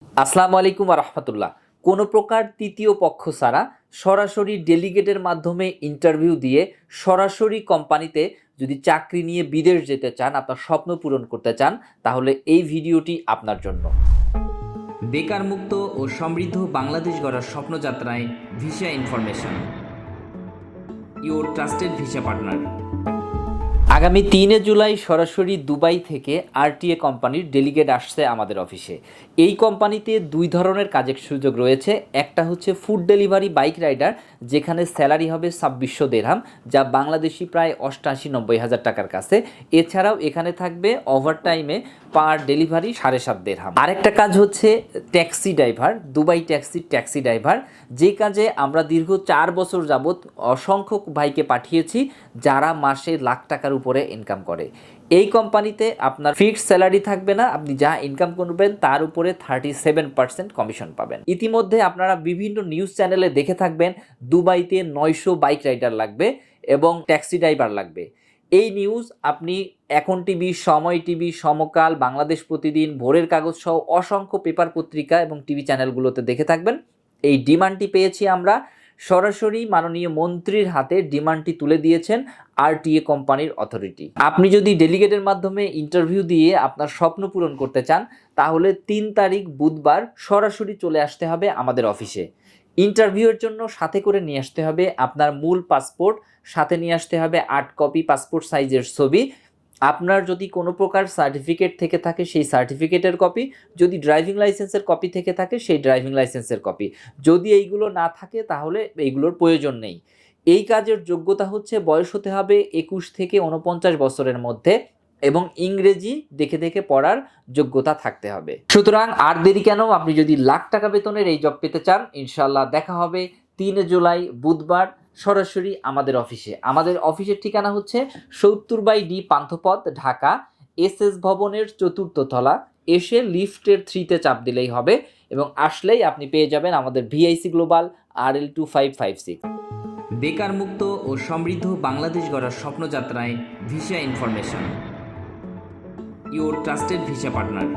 আসসালামু আলাইকুম রহমতুল্লাহ। কোনো প্রকার তৃতীয় পক্ষ ছাড়া সরাসরি ডেলিগেটের মাধ্যমে ইন্টারভিউ দিয়ে সরাসরি কোম্পানিতে যদি চাকরি নিয়ে বিদেশ যেতে চান, আপনার স্বপ্ন পূরণ করতে চান, তাহলে এই ভিডিওটি আপনার জন্য। বেকার মুক্ত ও সমৃদ্ধ বাংলাদেশ গড়ার স্বপ্নযাত্রায় visa information, your trusted visa partner. আগামী 3 জুলাই সরাসরি দুবাই থেকে আরটিএ কোম্পানির ডেলিগেট আসছে আমাদের অফিসে। এই কোম্পানিতে দুই ধরনের কাজের সুযোগ রয়েছে। একটা হচ্ছে ফুড ডেলিভারি বাইক রাইডার, যেখানে স্যালারি হবে 2600 দেরহাম, যা বাংলাদেশি প্রায় 88-90 হাজার টাকার কাছে। এছাড়াও এখানে থাকবে ওভারটাইমে পার ডেলিভারি 7.5 দেরহাম। আরেকটা কাজ হচ্ছে taxi driver, Dubai taxi driver, যে কাজে আমরা দীর্ঘ 4 বছর যাবৎ অসংখ্য ভাইকে পাঠিয়েছি যারা মাসে লাখ টাকার উপরে ইনকাম করে। এই কোম্পানিতে আপনার ফিক্সড স্যালারি থাকবে না, আপনি যা ইনকাম করবেন তার উপরে 37% কমিশন পাবেন। ইতিমধ্যে আপনারা বিভিন্ন নিউজ চ্যানেলে দেখে থাকবেন দুবাইতে 900 বাইক রাইডার লাগবে এবং ট্যাক্সি ড্রাইভার লাগবে। এই নিউজ আপনি এখন টিভি, সময় টিভি, সমকাল, বাংলাদেশ প্রতিদিন, ভোরের কাগজ সহ অসংখ্য পেপার পত্রিকা এবং টিভি চ্যানেলগুলোতে দেখে থাকবেন। এই ডিমান্ডটি পেয়েছি আমরা, সরাসরি মাননীয় মন্ত্রীর হাতে ডিমান্ডটি তুলে দিয়েছেন আরটিএ কোম্পানির অথরিটি। আপনি যদি ডেলিগেটের মাধ্যমে ইন্টারভিউ দিয়ে আপনার স্বপ্ন পূরণ করতে চান, তাহলে 3 তারিখ বুধবার সরাসরি চলে আসতে হবে আমাদের অফিসে। ইন্টারভিউয়ের জন্য সাথে করে নিয়ে আসতে হবে আপনার মূল পাসপোর্ট, সাথে নিয়ে আসতে হবে 8 কপি পাসপোর্ট সাইজের ছবি। আপনার যদি কোনো প্রকার সার্টিফিকেট থেকে থাকে সেই সার্টিফিকেটের কপি, যদি ড্রাইভিং লাইসেন্সের কপি থেকে থাকে সেই ড্রাইভিং লাইসেন্সের কপি। যদি এইগুলো না থাকে তাহলে এইগুলোর প্রয়োজন নেই। এই কাজের যোগ্যতা হচ্ছে বয়স হতে হবে 21 থেকে 49 বছরের মধ্যে এবং ইংরেজি দেখে দেখে পড়ার যোগ্যতা থাকতে হবে। সুতরাং আর দেরি কেন, আপনি যদি লাখ টাকা বেতনের এই জব পেতে চান, ইনশাল্লাহ দেখা হবে 3 জুলাই বুধবার সরাসরি আমাদের অফিসে। আমাদের অফিসের ঠিকানা হচ্ছে 70/D পান্থপথ, ঢাকা, এসএস ভবনের 4র্থ তলা। এসে লিফটের 3তে চাপ দিলেই হবে এবং আসলেই আপনি পেয়ে যাবেন আমাদের ভিআইসি গ্লোবাল RL2556। বেকার মুক্ত ও সমৃদ্ধ বাংলাদেশ গড়ার স্বপ্নযাত্রায় visa information, your trusted visa partner.